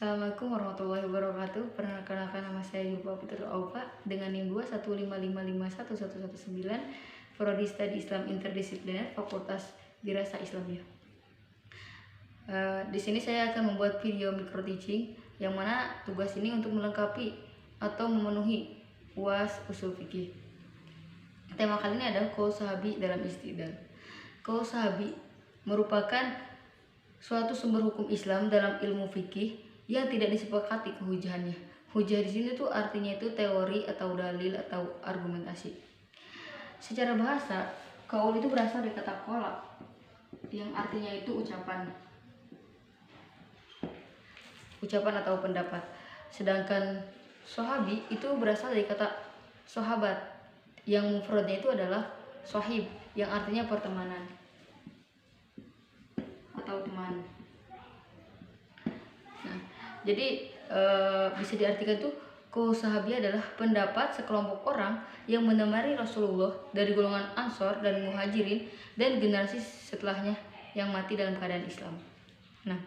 Assalamualaikum warahmatullahi wabarakatuh. Perkenalkan nama saya Yuba Fitrul Aufa dengan NIM 215551119, Prodi Studi Islam Interdisipliner, Fakultas Dirasa Islamiyah. Di sini saya akan membuat video micro teaching yang mana tugas ini untuk melengkapi atau memenuhi UAS Ushul Fikih. Tema kali ini adalah qaul sahabi dalam istidlal. Qaul sahabi merupakan suatu sumber hukum Islam dalam ilmu fikih yang tidak disepakati kehujahannya. Hujah di sini tuh artinya itu teori atau dalil atau argumentasi. Secara bahasa, qaul itu berasal dari kata qala yang artinya itu ucapan atau pendapat. Sedangkan sahabi itu berasal dari kata sahabat yang mufradnya itu adalah sahib yang artinya pertemanan atau teman. Nah, jadi bisa diartikan tuh qaul sahabi adalah pendapat sekelompok orang yang menemani Rasulullah dari golongan Ansor dan Muhajirin dan generasi setelahnya yang mati dalam keadaan Islam. Nah,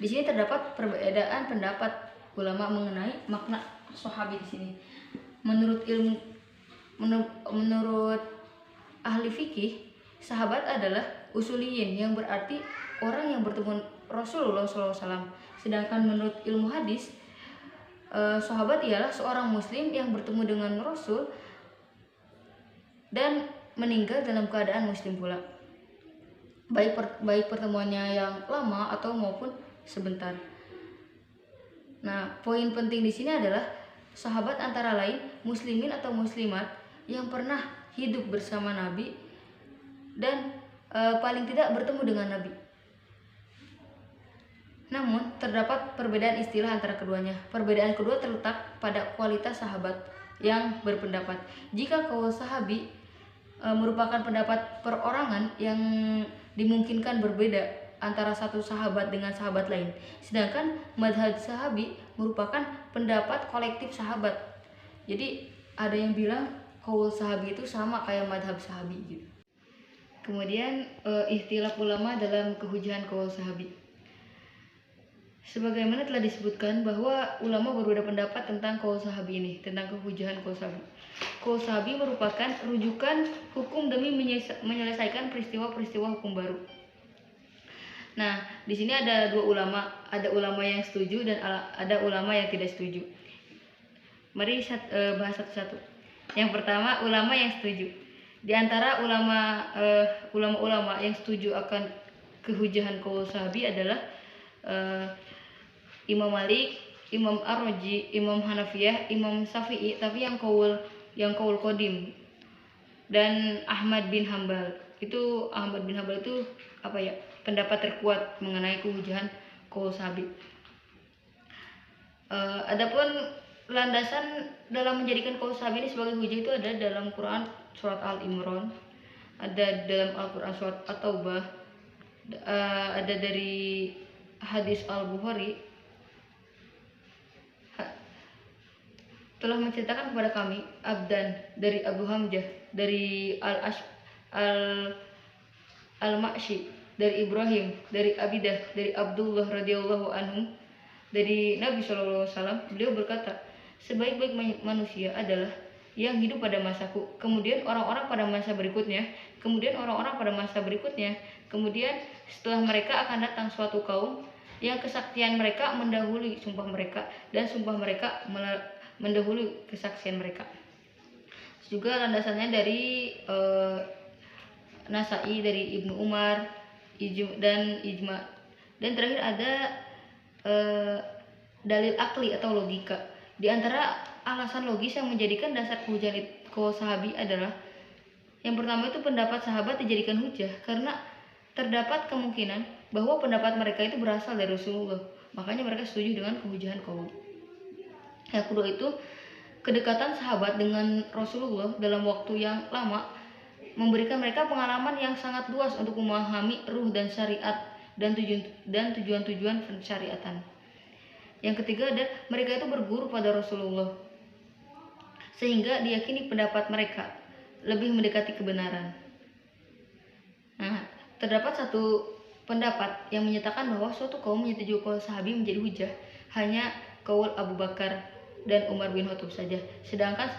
di sini terdapat perbedaan pendapat ulama mengenai makna sahabi di sini. Menurut ahli fikih, sahabat adalah usuliyin yang berarti orang yang bertemu Rasulullah SAW. Sedangkan menurut ilmu hadis, sahabat ialah seorang muslim yang bertemu dengan Rasul dan meninggal dalam keadaan muslim pula, baik pertemuannya yang lama atau maupun sebentar. Nah, poin penting di sini adalah sahabat antara lain muslimin atau muslimat yang pernah hidup bersama Nabi dan paling tidak bertemu dengan Nabi. Namun, terdapat perbedaan istilah antara keduanya. Perbedaan kedua terletak pada kualitas sahabat yang berpendapat. Jika qaul sahabi merupakan pendapat perorangan yang dimungkinkan berbeda antara satu sahabat dengan sahabat lain. Sedangkan madhab sahabi merupakan pendapat kolektif sahabat. Jadi, ada yang bilang qaul sahabi itu sama kayak madhab sahabi gitu. Kemudian ikhtilaf ulama dalam kehujahan qaul sahabi. Sebagaimana telah disebutkan bahwa ulama berbeda pendapat tentang qaul sahabi ini, tentang kehujahan qaul sahabi. Qaul sahabi merupakan rujukan hukum demi menyelesaikan peristiwa-peristiwa hukum baru. Nah, di sini ada dua ulama, ada ulama yang setuju dan ada ulama yang tidak setuju. Mari bahas satu-satu. Yang pertama, ulama yang setuju. Di antara ulama-ulama yang setuju akan kehujahan qaul sahabi adalah Imam Malik, Imam Ar-Razi, Imam Hanafiyah, Imam Syafi'i, tapi yang qaul qadim, dan Ahmad bin Hambal. Ahmad bin Hambal itu pendapat terkuat mengenai kehujahan qaul sahabi. Adapun landasan dalam menjadikan qaul sahabi ini sebagai hujah itu ada dalam Quran surat Al-Imran, ada dalam Al-Quran surat At-Taubah, ada dari hadis Al-Bukhari telah menceritakan kepada kami Abdan dari Abu Hamzah, dari Al-Ma'shi, dari Ibrahim, dari Abidah, dari Abdullah radhiyallahu anhu, dari Nabi SAW. Beliau berkata, sebaik-baik manusia adalah yang hidup pada masaku, kemudian orang-orang pada masa berikutnya, kemudian orang-orang pada masa berikutnya, kemudian setelah mereka akan datang suatu kaum yang kesaktian mereka mendahului sumpah mereka, dan sumpah mereka mendahului kesaksian mereka. Juga landasannya dari Nasai, dari Ibnu Umar, dan Ijma. Dan terakhir ada dalil akli atau logika. Di antara alasan logis yang menjadikan dasar kehujahan qaul sahabi adalah yang pertama itu pendapat sahabat dijadikan hujah karena terdapat kemungkinan bahwa pendapat mereka itu berasal dari Rasulullah. Makanya mereka setuju dengan kehujahan qaul. Yang kedua itu kedekatan sahabat dengan Rasulullah dalam waktu yang lama memberikan mereka pengalaman yang sangat luas untuk memahami ruh dan syariat dan tujuan-tujuan pensyariatan. Yang ketiga ada mereka itu berguru pada Rasulullah sehingga diyakini pendapat mereka lebih mendekati kebenaran. Nah, terdapat satu pendapat yang menyatakan bahwa suatu kaum menyetujui qaul sahabi menjadi hujah hanya qaul Abu Bakar dan Umar bin Khattab saja. Sedangkan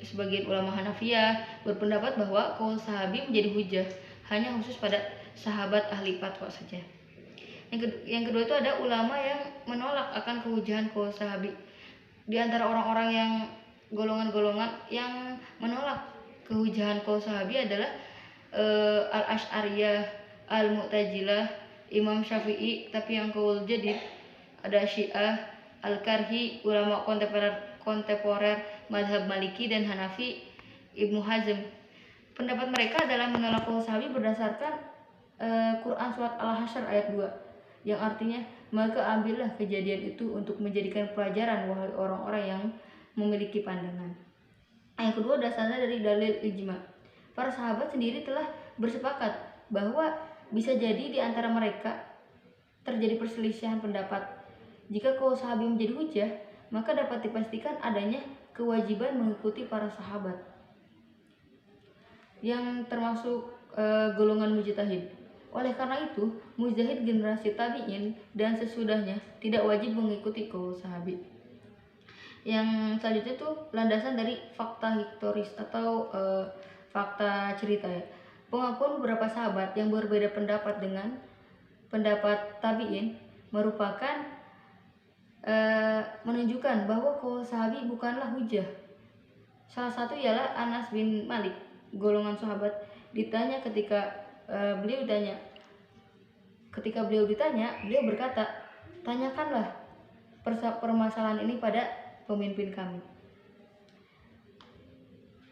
sebagian ulama Hanafiyah berpendapat bahwa qaul sahabi menjadi hujah hanya khusus pada sahabat ahli fatwa saja. Yang kedua itu ada ulama yang menolak akan kehujahan qaul sahabi. Di antara orang-orang yang golongan-golongan yang menolak kehujahan qaul sahabi adalah Al-Asy'ariyah, Al-Mu'tazilah, Imam Syafi'i, tapi yang qaul jadid ada Syiah, Al-Karhi, ulama kontemporer mazhab Maliki dan Hanafi, Ibnu Hazm. Pendapat mereka adalah menolak qaul sahabi berdasarkan Quran surat Al-Hasyr ayat 2 yang artinya, maka ambillah kejadian itu untuk menjadikan pelajaran wahai orang-orang yang memiliki pandangan. Yang kedua dasarnya dari dalil ijma. Para sahabat sendiri telah bersepakat bahwa bisa jadi di antara mereka terjadi perselisihan pendapat. Jika qaul sahabi menjadi hujah, maka dapat dipastikan adanya kewajiban mengikuti para sahabat yang termasuk golongan mujtahid. Oleh karena itu, mujtahid generasi tabi'in dan sesudahnya tidak wajib mengikuti qaul sahabi. Yang selanjutnya itu landasan dari fakta historis atau fakta cerita ya. Pengakuan beberapa sahabat yang berbeda pendapat dengan pendapat tabi'in merupakan menunjukkan bahwa qaul sahabi bukanlah hujah. Salah satu ialah Anas bin Malik, golongan sahabat, ditanya ketika beliau ditanya, beliau berkata, tanyakanlah permasalahan ini pada pemimpin kami.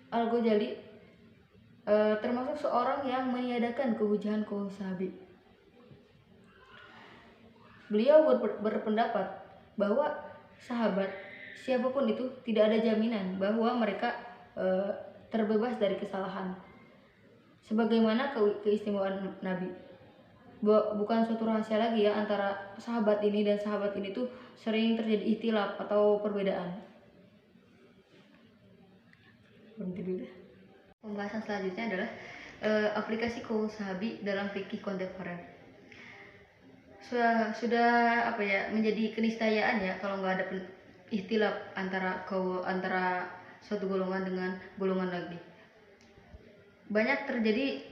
Al-Ghazali termasuk seorang yang meniadakan kehujahan qaul sahabi. Beliau berpendapat bahwa sahabat siapapun itu tidak ada jaminan bahwa mereka terbebas dari kesalahan. Sebagaimana keistimewaan Nabi. Bukan suatu rahasia lagi ya antara sahabat ini dan sahabat ini tuh sering terjadi ikhtilaf atau perbedaan. Berhenti dulu deh. Pembahasan selanjutnya adalah aplikasi qaul sahabi dalam fikih kontemporer. Sudah menjadi keniscayaan ya kalau nggak ada ikhtilaf antara suatu golongan dengan golongan lagi. Banyak terjadi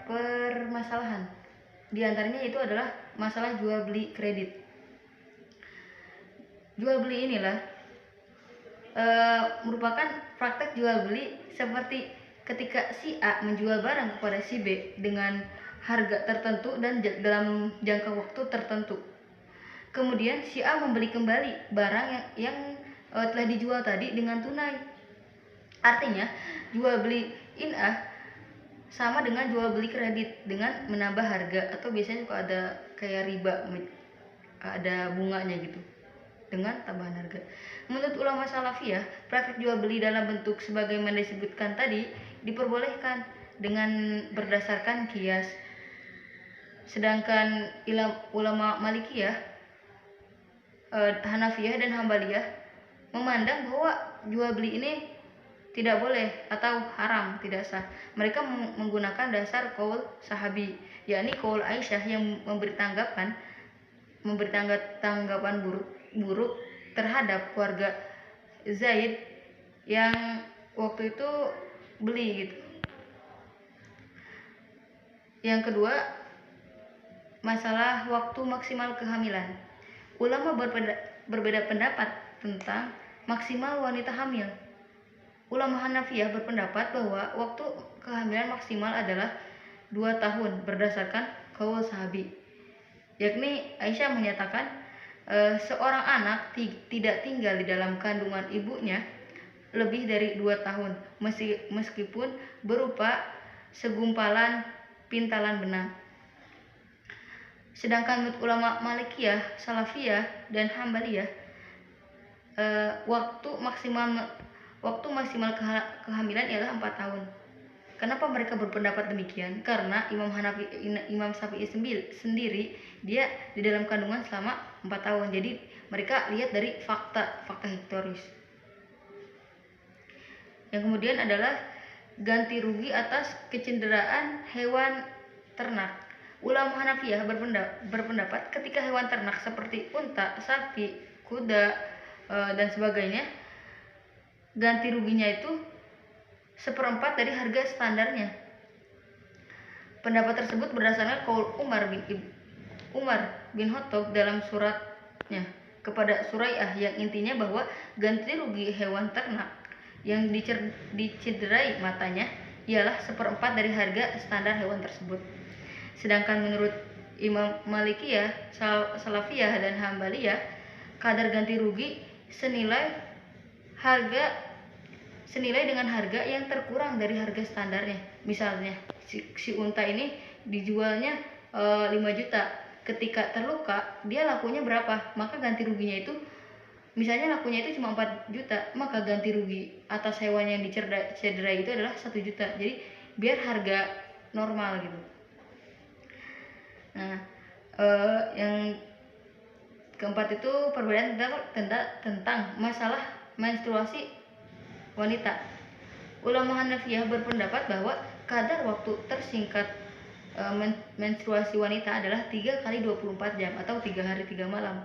permasalahan. Di antaranya itu adalah masalah jual beli kredit. Jual beli inilah merupakan praktek jual beli seperti ketika si A menjual barang kepada si B dengan harga tertentu dan dalam jangka waktu tertentu. Kemudian si A membeli kembali barang yang telah dijual tadi dengan tunai. Artinya jual beli inah sama dengan jual beli kredit dengan menambah harga, atau biasanya suka ada kayak riba, ada bunganya gitu dengan tambahan harga. Menurut ulama salafiyah, praktik jual beli dalam bentuk sebagaimana disebutkan tadi diperbolehkan dengan berdasarkan kias. Sedangkan ulama Malikiyah, Hanafiyah dan Hambaliyah memandang bahwa jual beli ini tidak boleh atau haram, tidak sah. Mereka menggunakan dasar qaul sahabi, yakni qaul Aisyah yang memberi tanggapan buruk terhadap keluarga Zaid yang waktu itu beli gitu. Yang kedua, masalah waktu maksimal kehamilan. Ulama berbeda pendapat tentang maksimal wanita hamil. Ulama Hanafiyah berpendapat bahwa waktu kehamilan maksimal adalah 2 tahun berdasarkan qaul sahabi. Yakni Aisyah menyatakan seorang anak tidak tinggal di dalam kandungan ibunya lebih dari 2 tahun meskipun berupa segumpalan pintalan benang. Sedangkan menurut ulama Malikiyah, Salafiyah dan Hambaliyah, waktu maksimal kehamilan ialah 4 tahun. Kenapa mereka berpendapat demikian? Karena Imam Syafi'i sendiri dia di dalam kandungan selama 4 tahun. Jadi mereka lihat dari fakta historis. Yang kemudian adalah ganti rugi atas kecederaan hewan ternak. Ulama Hanafiyah berpendapat ketika hewan ternak seperti unta, sapi, kuda, dan sebagainya, ganti ruginya itu 1/4 dari harga standarnya. Pendapat tersebut berdasarkan qaul Umar bin Khattab dalam suratnya kepada Suraiyah, yang intinya bahwa ganti rugi hewan ternak yang dicederai matanya ialah 1/4 dari harga standar hewan tersebut. Sedangkan menurut Imam Malikiyah, Salafiyah, dan Hambaliyah, kadar ganti rugi senilai dengan harga yang terkurang dari harga standarnya. Misalnya si unta ini dijualnya 5 juta, ketika terluka dia lakunya berapa, maka ganti ruginya itu, misalnya lakunya itu cuma 4 juta, maka ganti rugi atas hewan yang dicederai itu adalah 1 juta. Jadi biar harga normal gitu. Nah, yang keempat itu perbedaan tentang masalah menstruasi wanita. Ulama Hanafiyah berpendapat bahwa kadar waktu tersingkat menstruasi wanita adalah 3 kali 24 jam atau 3 hari 3 malam.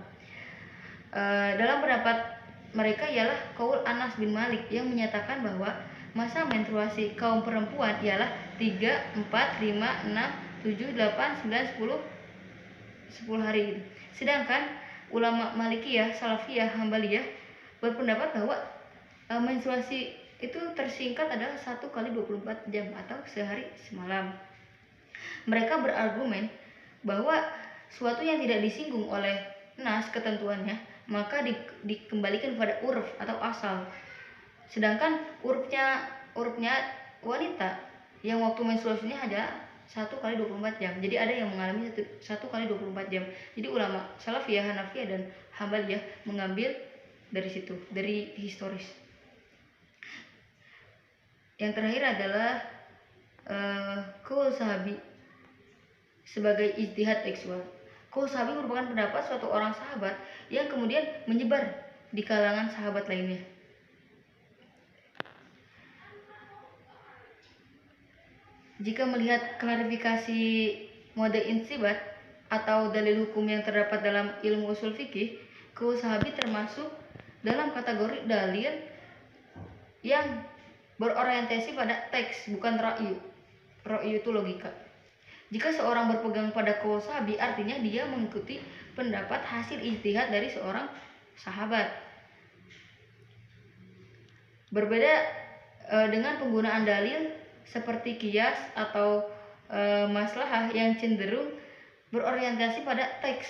Dalam pendapat mereka ialah qaul Anas bin Malik yang menyatakan bahwa masa menstruasi kaum perempuan ialah 3, 4, 5, 6, 7, 8, 9, 10 hari gitu. Sedangkan ulama Malikiyah, Salafiyah, Hambaliyah berpendapat bahwa menstruasi itu tersingkat adalah 1 kali 24 jam atau sehari semalam. Mereka berargumen bahwa suatu yang tidak disinggung oleh nas ketentuannya maka dikembalikan pada uruf atau asal. Sedangkan urufnya wanita yang waktu menstruasinya ada 1 kali 24 jam. Jadi ada yang mengalami 1 kali 24 jam. Jadi ulama Salafiyah, Hanafiyah, dan Hambaliyah mengambil dari situ, dari historis. Yang terakhir adalah qaul sahabi sebagai ijtihad tekstual. Qaul sahabi merupakan pendapat suatu orang sahabat yang kemudian menyebar di kalangan sahabat lainnya. Jika melihat klarifikasi mode insibat atau dalil hukum yang terdapat dalam ilmu usul fikih, qaul sahabi termasuk dalam kategori dalil yang berorientasi pada teks, bukan ra'yu. Ra'yu itu logika. Jika seorang berpegang pada qaul sahabi, artinya dia mengikuti pendapat hasil ijtihad dari seorang sahabat. Berbeda dengan penggunaan dalil seperti qiyas atau maslahah yang cenderung berorientasi pada teks.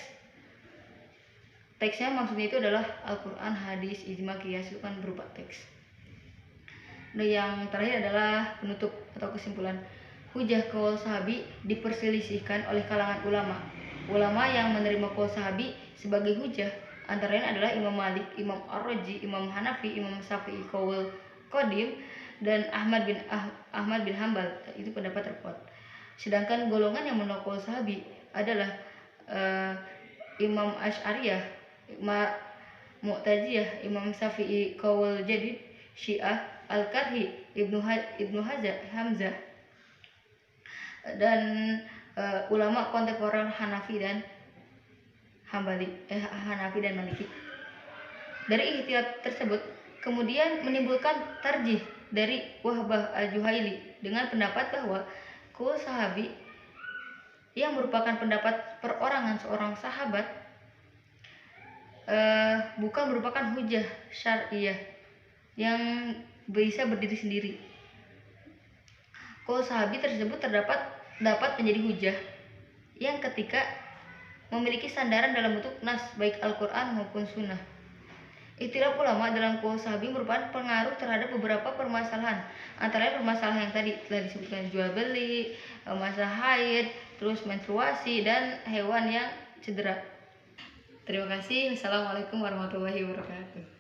Teksnya maksudnya itu adalah Al-Quran, hadis, ijma, qiyas, itu kan berupa teks. Dan yang terakhir adalah penutup atau kesimpulan. Hujah qaul sahabi diperselisihkan oleh kalangan ulama. Ulama yang menerima qaul sahabi sebagai hujah antara lain adalah Imam Malik, Imam Ar-Razi, Imam Hanafi, Imam Syafi'i qaul qadim, dan Ahmad bin Hambal, itu pendapat terkuat. Sedangkan golongan yang menolak qaul sahabi adalah Imam Asy'ariyah, Mu'taziliyah, Imam Syafi'i qaul jadid, Syiah, Al-Karhi, Ibnu Hamzah, dan ulama kontemporer Hanafi dan Maliki. Dari ikhtilaf tersebut kemudian menimbulkan tarjih dari Wahbah al-Juhaili dengan pendapat bahwa qaul sahabi yang merupakan pendapat perorangan seorang sahabat bukan merupakan hujah syar'iyah yang bisa berdiri sendiri. Qaul sahabi tersebut dapat menjadi hujah yang ketika memiliki sandaran dalam bentuk nas, baik Al-Quran maupun Sunnah. Ikhtilaf ulama dalam qaul sahabi merupakan pengaruh terhadap beberapa permasalahan, antara lain permasalahan yang tadi telah disebutkan, jual beli, masalah haid, terus menstruasi, dan hewan yang cedera. Terima kasih. Wassalamualaikum warahmatullahi wabarakatuh.